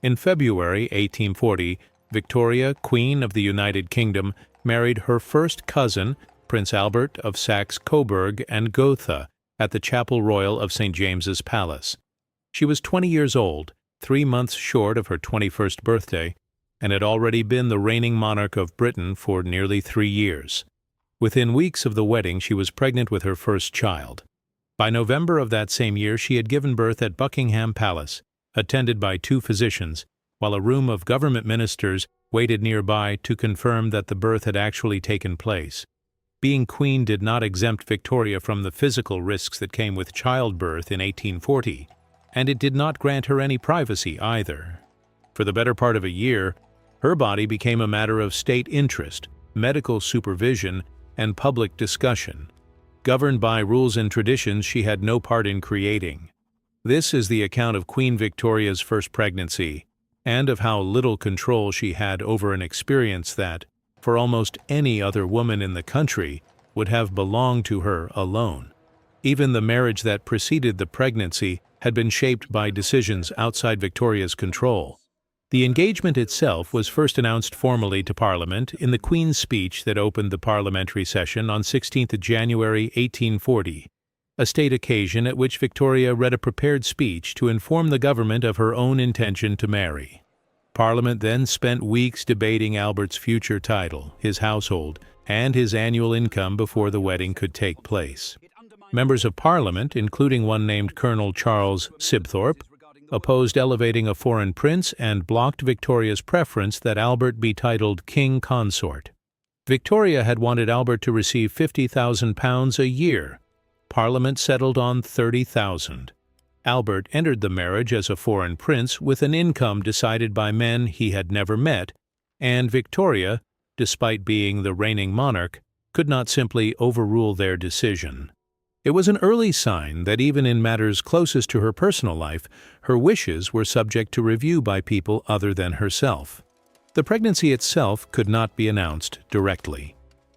In February 1840, Victoria, Queen of the United Kingdom, married her first cousin, Prince Albert of Saxe-Coburg and Gotha, at the Chapel Royal of St. James's Palace. She was 20 years old, 3 months short of her 21st birthday, and had already been the reigning monarch of Britain for nearly 3 years. Within weeks of the wedding, she was pregnant with her first child. By November of that same year, she had given birth at Buckingham Palace, attended by 2 physicians, while a room of government ministers waited nearby to confirm that the birth had actually taken place. Being queen did not exempt Victoria from the physical risks that came with childbirth in 1840, and it did not grant her any privacy either. For the better part of a year, her body became a matter of state interest, medical supervision, and public discussion. Governed by rules and traditions she had no part in creating. This is the account of Queen Victoria's first pregnancy, and of how little control she had over an experience that, for almost any other woman in the country, would have belonged to her alone. Even the marriage that preceded the pregnancy had been shaped by decisions outside Victoria's control. The engagement itself was first announced formally to Parliament in the Queen's speech that opened the parliamentary session on 16th January 1840, a state occasion at which Victoria read a prepared speech to inform the government of her own intention to marry. Parliament then spent weeks debating Albert's future title, his household, and his annual income before the wedding could take place. Members of Parliament, including one named Colonel Charles Sibthorpe, opposed elevating a foreign prince and blocked Victoria's preference that Albert be titled King Consort. Victoria had wanted Albert to receive £50,000 a year. Parliament settled on £30,000. Albert entered the marriage as a foreign prince with an income decided by men he had never met, and Victoria, despite being the reigning monarch, could not simply overrule their decision. It was an early sign that even in matters closest to her personal life, her wishes were subject to review by people other than herself. The pregnancy itself could not be announced directly.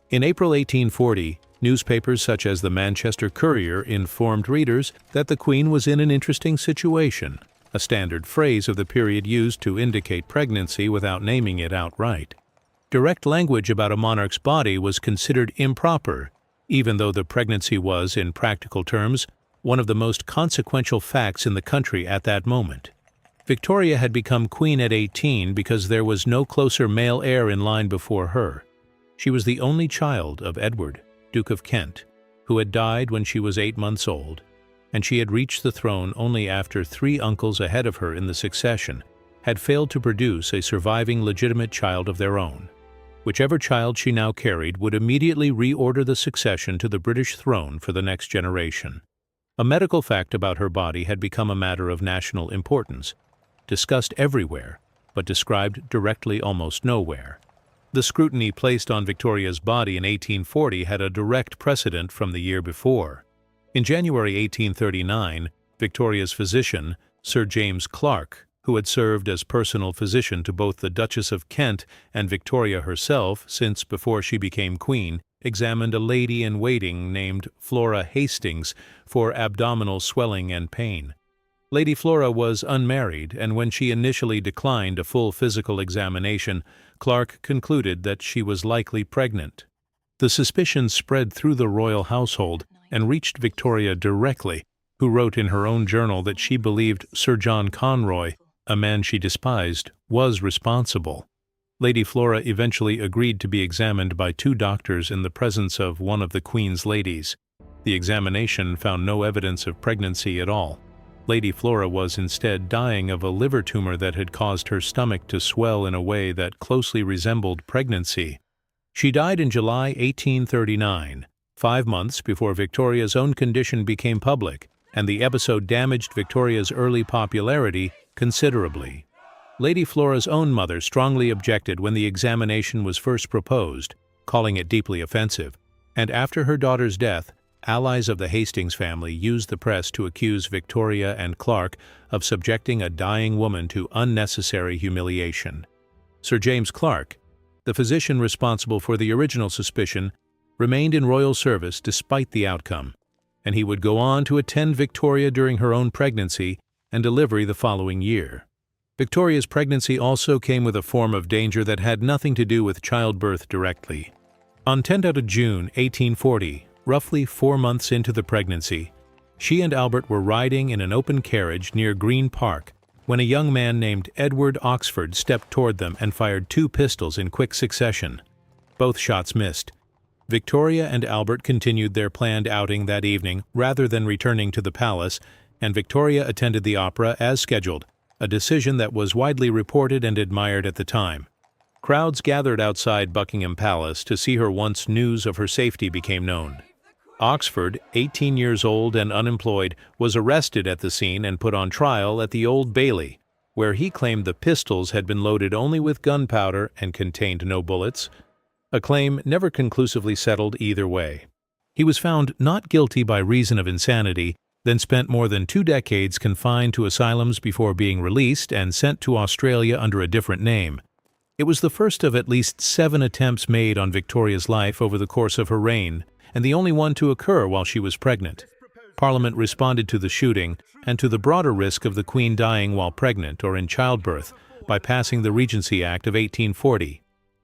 In April 1840, newspapers such as the Manchester Courier informed readers that the Queen was in an interesting situation, a standard phrase of the period used to indicate pregnancy without naming it outright. Direct language about a monarch's body was considered improper, even though the pregnancy was, in practical terms, one of the most consequential facts in the country at that moment. Victoria had become queen at 18 because there was no closer male heir in line before her. She was the only child of Edward, Duke of Kent, who had died when she was 8 months old, and she had reached the throne only after 3 uncles ahead of her in the succession had failed to produce a surviving legitimate child of their own. Whichever child she now carried would immediately reorder the succession to the British throne for the next generation. A medical fact about her body had become a matter of national importance, discussed everywhere, but described directly almost nowhere. The scrutiny placed on Victoria's body in 1840 had a direct precedent from the year before. In January 1839, Victoria's physician, Sir James Clark, who had served as personal physician to both the Duchess of Kent and Victoria herself since before she became queen, examined a lady-in-waiting named Flora Hastings for abdominal swelling and pain. Lady Flora was unmarried, and when she initially declined a full physical examination, Clark concluded that she was likely pregnant. The suspicion spread through the royal household and reached Victoria directly, who wrote in her own journal that she believed Sir John Conroy, a man she despised, was responsible. Lady Flora eventually agreed to be examined by 2 doctors in the presence of one of the Queen's ladies. The examination found no evidence of pregnancy at all. Lady Flora was instead dying of a liver tumor that had caused her stomach to swell in a way that closely resembled pregnancy. She died in July 1839, 5 months before Victoria's own condition became public, and the episode damaged Victoria's early popularity considerably. Lady Flora's own mother strongly objected when the examination was first proposed, calling it deeply offensive, and after her daughter's death, allies of the Hastings family used the press to accuse Victoria and Clark of subjecting a dying woman to unnecessary humiliation. Sir James Clark, the physician responsible for the original suspicion, remained in royal service despite the outcome, and he would go on to attend Victoria during her own pregnancy and delivery the following year. Victoria's pregnancy also came with a form of danger that had nothing to do with childbirth directly. On 10th of June, 1840, roughly 4 months into the pregnancy, she and Albert were riding in an open carriage near Green Park when a young man named Edward Oxford stepped toward them and fired 2 pistols in quick succession. Both shots missed. Victoria and Albert continued their planned outing that evening rather than returning to the palace, and Victoria attended the opera as scheduled, a decision that was widely reported and admired at the time. Crowds gathered outside Buckingham Palace to see her once news of her safety became known. Oxford, 18 years old and unemployed, was arrested at the scene and put on trial at the Old Bailey, where he claimed the pistols had been loaded only with gunpowder and contained no bullets, a claim never conclusively settled either way. He was found not guilty by reason of insanity, then spent more than 2 decades confined to asylums before being released and sent to Australia under a different name. It was the first of at least 7 attempts made on Victoria's life over the course of her reign, and the only one to occur while she was pregnant. Parliament responded to the shooting and to the broader risk of the Queen dying while pregnant or in childbirth by passing the Regency Act of 1840.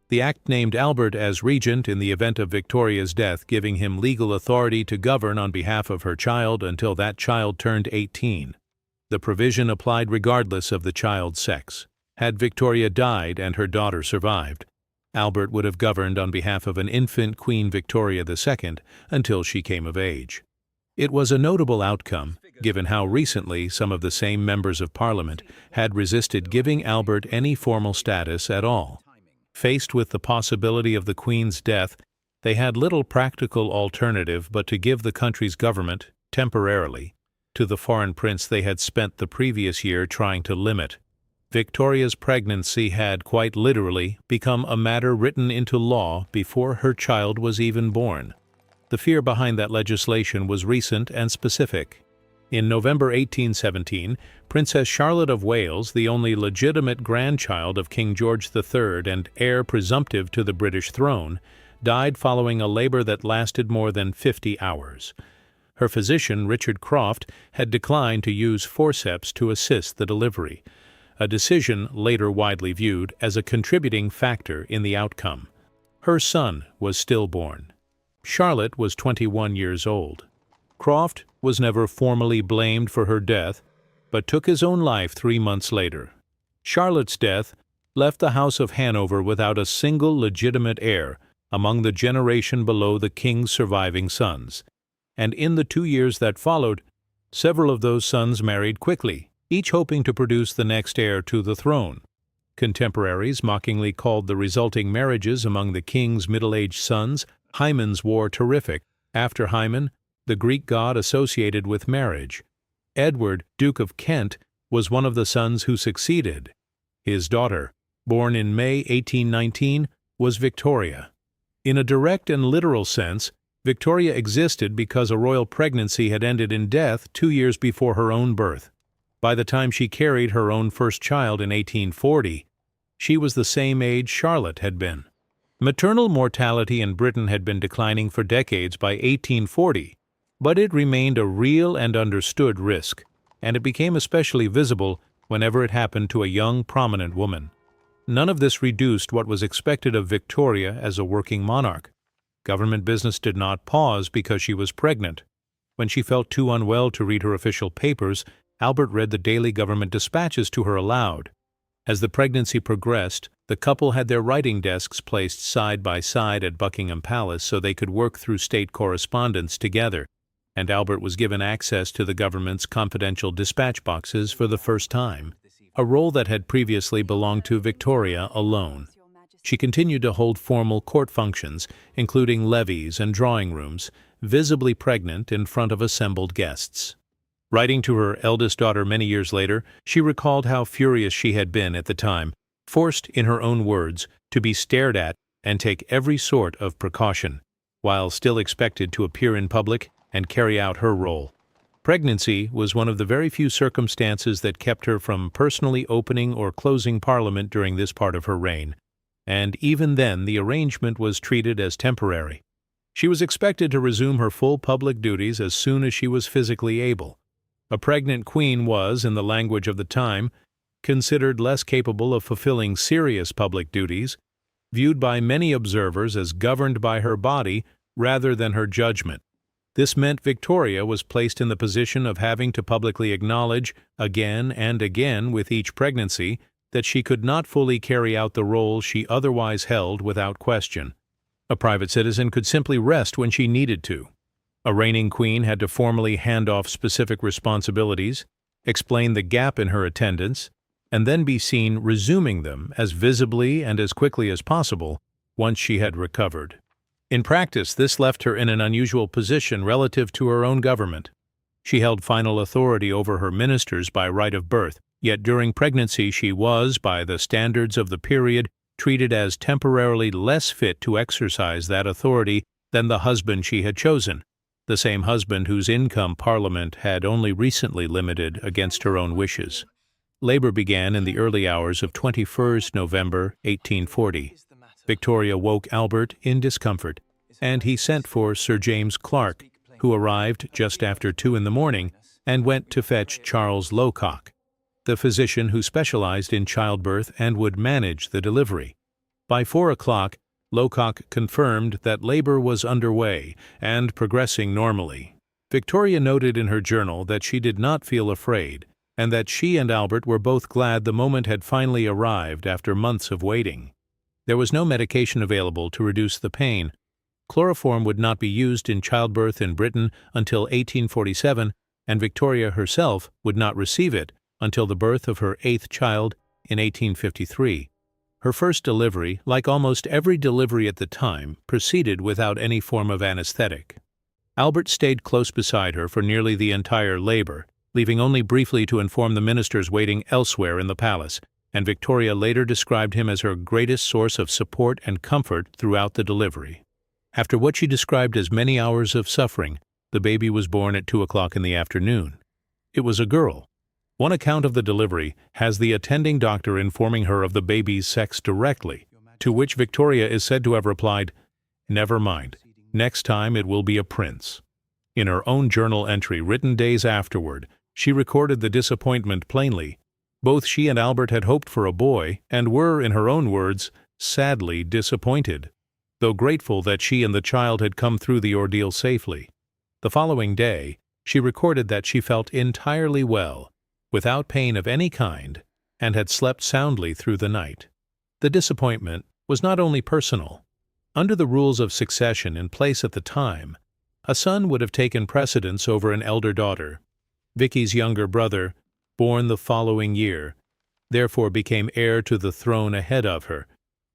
The act named Albert as regent in the event of Victoria's death, giving him legal authority to govern on behalf of her child until that child turned 18. The provision applied regardless of the child's sex. Had Victoria died and her daughter survived, Albert would have governed on behalf of an infant Queen Victoria II until she came of age. It was a notable outcome, given how recently some of the same members of Parliament had resisted giving Albert any formal status at all. Faced with the possibility of the Queen's death, they had little practical alternative but to give the country's government, temporarily, to the foreign prince they had spent the previous year trying to limit. Victoria's pregnancy had, quite literally, become a matter written into law before her child was even born. The fear behind that legislation was recent and specific. In November 1817, Princess Charlotte of Wales, the only legitimate grandchild of King George III and heir presumptive to the British throne, died following a labor that lasted more than 50 hours. Her physician, Richard Croft, had declined to use forceps to assist the delivery, a decision later widely viewed as a contributing factor in the outcome. Her son was stillborn. Charlotte was 21 years old. Croft was never formally blamed for her death, but took his own life 3 months later. Charlotte's death left the House of Hanover without a single legitimate heir among the generation below the king's surviving sons, and in the 2 years that followed, several of those sons married quickly, each hoping to produce the next heir to the throne. Contemporaries mockingly called the resulting marriages among the king's middle-aged sons Hymen's War terrific, after Hymen, the Greek god associated with marriage. Edward, Duke of Kent, was one of the sons who succeeded. His daughter, born in May 1819, was Victoria. In a direct and literal sense, Victoria existed because a royal pregnancy had ended in death 2 years before her own birth. By the time she carried her own first child in 1840, she was the same age Charlotte had been. Maternal mortality in Britain had been declining for decades by 1840, but it remained a real and understood risk, and it became especially visible whenever it happened to a young, prominent woman. None of this reduced what was expected of Victoria as a working monarch. Government business did not pause because she was pregnant. When she felt too unwell to read her official papers, Albert read the daily government dispatches to her aloud. As the pregnancy progressed, the couple had their writing desks placed side by side at Buckingham Palace so they could work through state correspondence together, and Albert was given access to the government's confidential dispatch boxes for the first time, a role that had previously belonged to Victoria alone. She continued to hold formal court functions, including levees and drawing rooms, visibly pregnant in front of assembled guests. Writing to her eldest daughter many years later, she recalled how furious she had been at the time, forced, in her own words, to be stared at and take every sort of precaution, while still expected to appear in public and carry out her role. Pregnancy was one of the very few circumstances that kept her from personally opening or closing Parliament during this part of her reign, and even then the arrangement was treated as temporary. She was expected to resume her full public duties as soon as she was physically able. A pregnant queen was, in the language of the time, considered less capable of fulfilling serious public duties, viewed by many observers as governed by her body rather than her judgment. This meant Victoria was placed in the position of having to publicly acknowledge, again and again with each pregnancy, that she could not fully carry out the role she otherwise held without question. A private citizen could simply rest when she needed to. A reigning queen had to formally hand off specific responsibilities, explain the gap in her attendance, and then be seen resuming them as visibly and as quickly as possible once she had recovered. In practice, this left her in an unusual position relative to her own government. She held final authority over her ministers by right of birth, yet during pregnancy she was, by the standards of the period, treated as temporarily less fit to exercise that authority than the husband she had chosen, the same husband whose income Parliament had only recently limited against her own wishes. Labor began in the early hours of 21st November 1840. Victoria woke Albert in discomfort, and he sent for Sir James Clark, who arrived just after 2 in the morning and went to fetch Charles Lowcock, the physician who specialized in childbirth and would manage the delivery. By 4 o'clock, Lowcock confirmed that labor was underway and progressing normally. Victoria noted in her journal that she did not feel afraid, and that she and Albert were both glad the moment had finally arrived after months of waiting. There was no medication available to reduce the pain. Chloroform would not be used in childbirth in Britain until 1847, and Victoria herself would not receive it until the birth of her 8th child in 1853. Her first delivery, like almost every delivery at the time, proceeded without any form of anesthetic. Albert stayed close beside her for nearly the entire labor, leaving only briefly to inform the ministers waiting elsewhere in the palace, and Victoria later described him as her greatest source of support and comfort throughout the delivery. After what she described as many hours of suffering, the baby was born at 2 o'clock in the afternoon. It was a girl. One account of the delivery has the attending doctor informing her of the baby's sex directly, to which Victoria is said to have replied, "Never mind, next time it will be a prince." In her own journal entry written days afterward, she recorded the disappointment plainly. Both she and Albert had hoped for a boy and were, in her own words, sadly disappointed, though grateful that she and the child had come through the ordeal safely. The following day, she recorded that she felt entirely well, without pain of any kind, and had slept soundly through the night. The disappointment was not only personal. Under the rules of succession in place at the time, a son would have taken precedence over an elder daughter. Vicky's younger brother, born the following year, therefore became heir to the throne ahead of her,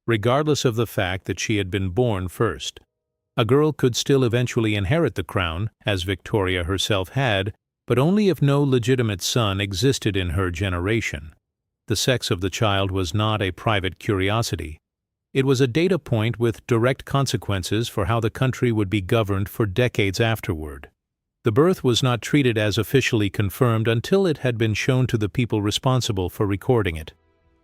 regardless of the fact that she had been born first. A girl could still eventually inherit the crown, as Victoria herself had, but only if no legitimate son existed in her generation. The sex of the child was not a private curiosity. It was a data point with direct consequences for how the country would be governed for decades afterward. The birth was not treated as officially confirmed until it had been shown to the people responsible for recording it.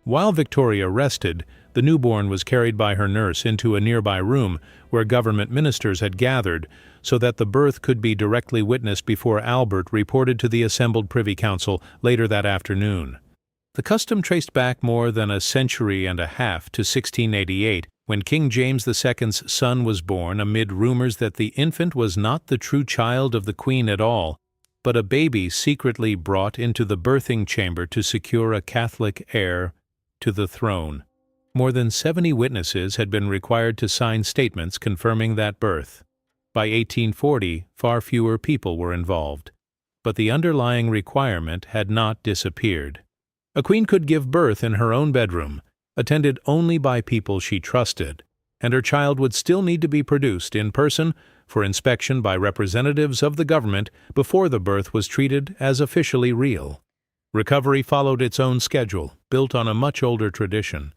While Victoria rested, the newborn was carried by her nurse into a nearby room where government ministers had gathered so that the birth could be directly witnessed before Albert reported to the assembled Privy Council later that afternoon. The custom traced back more than a century and a half to 1688, when King James II's son was born amid rumors that the infant was not the true child of the Queen at all, but a baby secretly brought into the birthing chamber to secure a Catholic heir to the throne. More than 70 witnesses had been required to sign statements confirming that birth. By 1840, far fewer people were involved, but the underlying requirement had not disappeared. A queen could give birth in her own bedroom, attended only by people she trusted, and her child would still need to be produced in person for inspection by representatives of the government before the birth was treated as officially real. Recovery followed its own schedule, built on a much older tradition.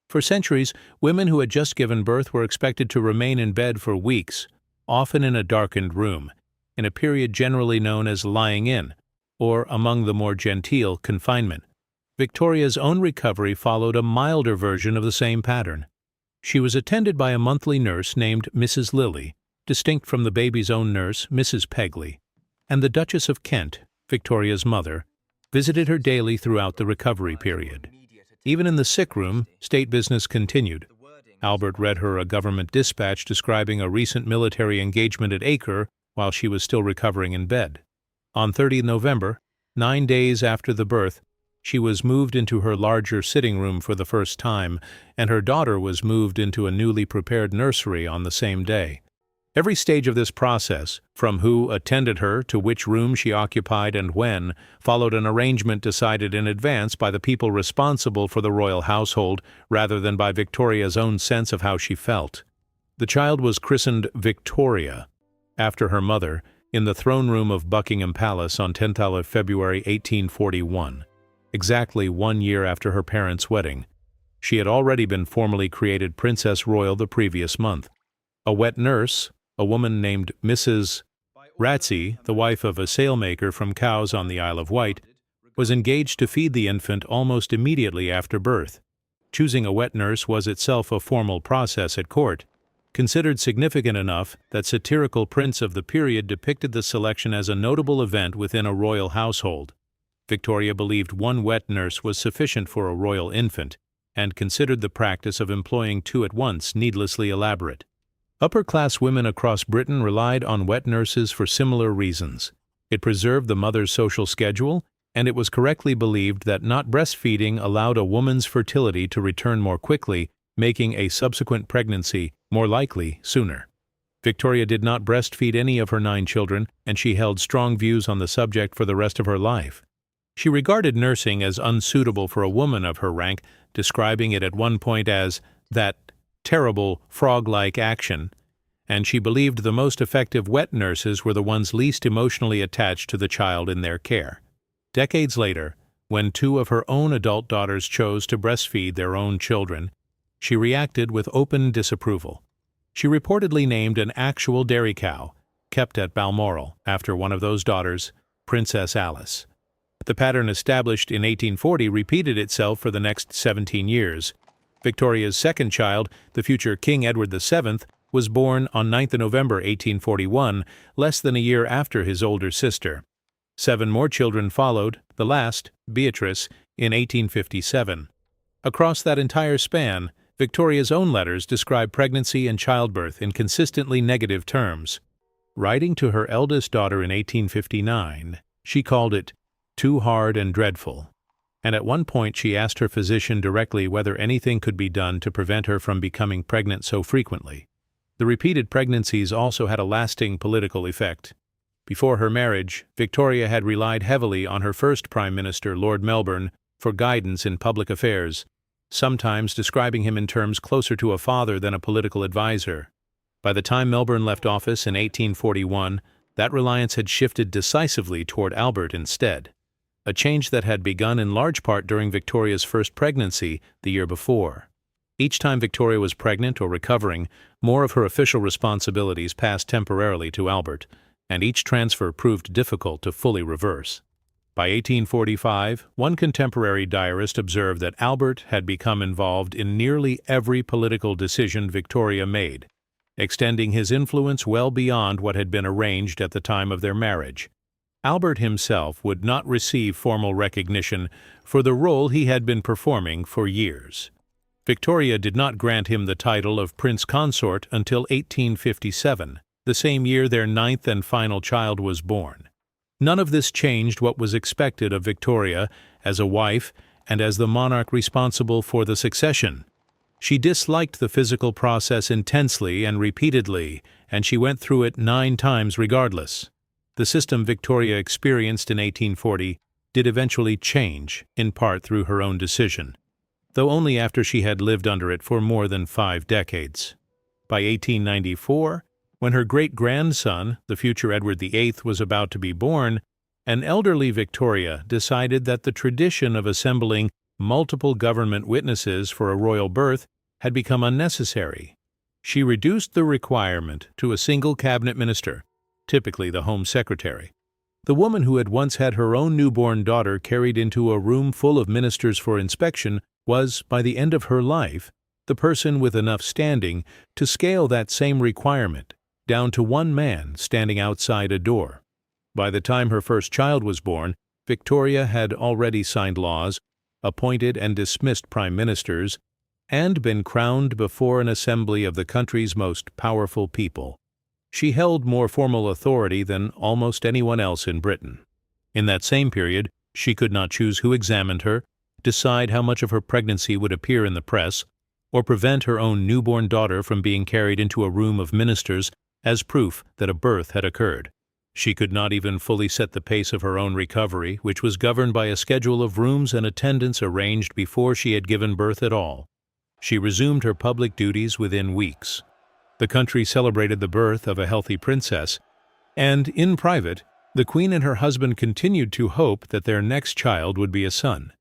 For centuries, women who had just given birth were expected to remain in bed for weeks, often in a darkened room, in a period generally known as lying in, or among the more genteel, confinement. Victoria's own recovery followed a milder version of the same pattern. She was attended by a monthly nurse named Mrs. Lilly, distinct from the baby's own nurse, Mrs. Pegley, and the Duchess of Kent, Victoria's mother, visited her daily throughout the recovery period. Even in the sick room, state business continued. Albert read her a government dispatch describing a recent military engagement at Acre while she was still recovering in bed. On 30 November, 9 days after the birth, she was moved into her larger sitting room for the first time, and her daughter was moved into a newly prepared nursery on the same day. Every stage of this process, from who attended her to which room she occupied and when, followed an arrangement decided in advance by the people responsible for the royal household rather than by Victoria's own sense of how she felt. The child was christened Victoria, after her mother, in the throne room of Buckingham Palace on 10th February 1841. Exactly 1 year after her parents' wedding. She had already been formally created Princess Royal the previous month. A wet nurse, a woman named Mrs. Ratsey, the wife of a sailmaker from Cowes on the Isle of Wight, was engaged to feed the infant almost immediately after birth. Choosing a wet nurse was itself a formal process at court, considered significant enough that satirical prints of the period depicted the selection as a notable event within a royal household. Victoria believed one wet nurse was sufficient for a royal infant, and considered the practice of employing two at once needlessly elaborate. Upper-class women across Britain relied on wet nurses for similar reasons. It preserved the mother's social schedule, and it was correctly believed that not breastfeeding allowed a woman's fertility to return more quickly, making a subsequent pregnancy more likely sooner. Victoria did not breastfeed any of her 9 children, and she held strong views on the subject for the rest of her life. She regarded nursing as unsuitable for a woman of her rank, describing it at one point as that terrible frog-like action, and she believed the most effective wet nurses were the ones least emotionally attached to the child in their care. Decades later, when 2 of her own adult daughters chose to breastfeed their own children, she reacted with open disapproval. She reportedly named an actual dairy cow, kept at Balmoral, after one of those daughters, Princess Alice. The pattern established in 1840 repeated itself for the next 17 years. Victoria's second child, the future King Edward VII, was born on 9th November 1841, less than a year after his older sister. 7 more children followed, the last, Beatrice, in 1857. Across that entire span, Victoria's own letters describe pregnancy and childbirth in consistently negative terms. Writing to her eldest daughter in 1859, she called it too hard and dreadful, and at one point she asked her physician directly whether anything could be done to prevent her from becoming pregnant so frequently. The repeated pregnancies also had a lasting political effect. Before her marriage, Victoria had relied heavily on her first Prime Minister, Lord Melbourne, for guidance in public affairs, sometimes describing him in terms closer to a father than a political advisor. By the time Melbourne left office in 1841, that reliance had shifted decisively toward Albert instead, a change that had begun in large part during Victoria's first pregnancy the year before. Each time Victoria was pregnant or recovering, more of her official responsibilities passed temporarily to Albert, and each transfer proved difficult to fully reverse. By 1845, one contemporary diarist observed that Albert had become involved in nearly every political decision Victoria made, extending his influence well beyond what had been arranged at the time of their marriage. Albert himself would not receive formal recognition for the role he had been performing for years. Victoria did not grant him the title of Prince Consort until 1857, the same year their 9th and final child was born. None of this changed what was expected of Victoria as a wife and as the monarch responsible for the succession. She disliked the physical process intensely and repeatedly, and she went through it 9 times regardless. The system Victoria experienced in 1840 did eventually change, in part through her own decision, though only after she had lived under it for more than 5 decades. By 1894, when her great-grandson, the future Edward VIII, was about to be born, an elderly Victoria decided that the tradition of assembling multiple government witnesses for a royal birth had become unnecessary. She reduced the requirement to a single cabinet minister, typically the Home Secretary. The woman who had once had her own newborn daughter carried into a room full of ministers for inspection was, by the end of her life, the person with enough standing to scale that same requirement down to one man standing outside a door. By the time her first child was born, Victoria had already signed laws, appointed and dismissed prime ministers, and been crowned before an assembly of the country's most powerful people. She held more formal authority than almost anyone else in Britain. In that same period, she could not choose who examined her, decide how much of her pregnancy would appear in the press, or prevent her own newborn daughter from being carried into a room of ministers as proof that a birth had occurred. She could not even fully set the pace of her own recovery, which was governed by a schedule of rooms and attendants arranged before she had given birth at all. She resumed her public duties within weeks. The country celebrated the birth of a healthy princess, and, in private, the Queen and her husband continued to hope that their next child would be a son.